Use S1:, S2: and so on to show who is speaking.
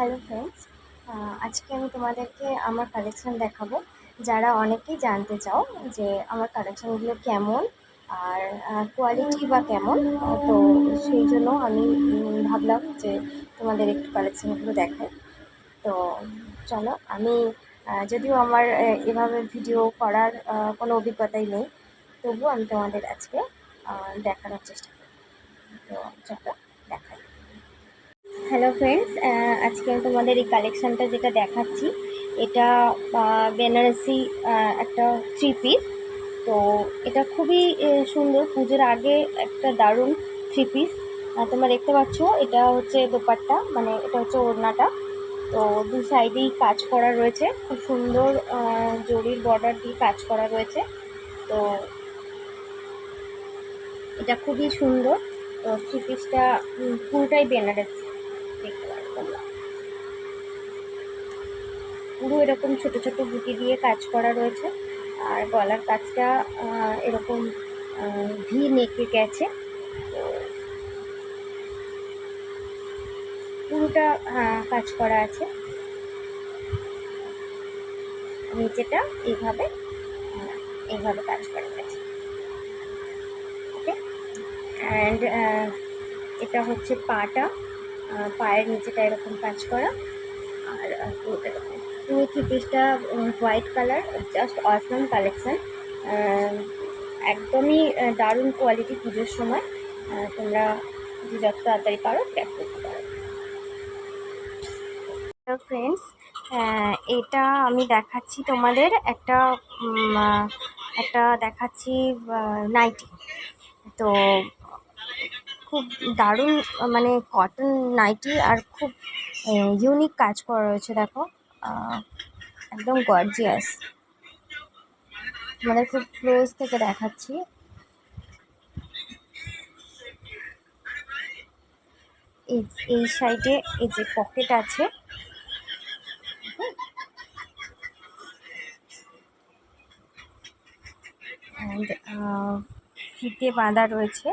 S1: Hello friends, আজকে আমি তোমাদেরকে আমার কালেকশন দেখাবো। যারা অনেকেই জানতে চাও যে আমার কালেকশনগুলো কেমন আর কোয়ালিটি বা কেমন, তো সেই জন্য আমি ভাবলাম যে তোমাদের একটু কালেকশনগুলো দেখাই। তো চলো, আমি যদিও আমার এভাবে ভিডিও করার কোনো অভিজ্ঞতাই নেই, তবুও আমি তোমাদের আজকে দেখানোর চেষ্টা করি। তো চলো দেখাই। হ্যালো ফ্রেন্ডস, আজকে আমি তোমাদের এই কালেকশানটা যেটা দেখাচ্ছি, এটা বেনারসি একটা থ্রি পিস। তো এটা খুবই সুন্দর, পুজোর আগে একটা দারুণ থ্রি পিস। তোমরা দেখতে পাচ্ছ, এটা হচ্ছে দোপাট্টা, মানে এটা হচ্ছে ওড়নাটা। তো দু সাইডেই কাজ করা রয়েছে, খুব সুন্দর জরির বর্ডার দিয়ে কাজ করা রয়েছে। তো এটা খুবই সুন্দর। তো থ্রি পিসটা পুরোটাই বেনারসি, দেখতে পাচ্ছ তোমরা। পুরো এরকম ছোট ছোট বুটি দিয়ে কাজ করা রয়েছে, আর গলার কাজটা এরকম ভি নেকে গেছে। তো পুরোটা কাজ করা আছে, নিচেটা এইভাবে এইভাবে কাজ করা গেছে। ওকে, অ্যান্ড এটা হচ্ছে পাটা, পায়ের নিচেটা এরকম কাজ করা, আর পুরোটা এরকম। পুরো থ্রি পিসটা white colour, just awesome collection, একদমই দারুণ কোয়ালিটি। পুজোর সময় তোমরা যত তাড়াতাড়ি পারো ট্র্যাক করতে পারো। তো ফ্রেন্ডস, এটা আমি দেখাচ্ছি তোমাদের একটা দেখাচ্ছি নাইটি। তো খুব দারুণ, মানে কটন নাইটি, আর খুব ইউনিক কাজ করা রয়েছে। দেখো, একদম গর্জিয়াস। তোমাদের খুব ক্লোজ থেকে দেখাচ্ছি। এই সাইডে এই যে পকেট আছে, অ্যান্ড ফিতে বাঁধা রয়েছে।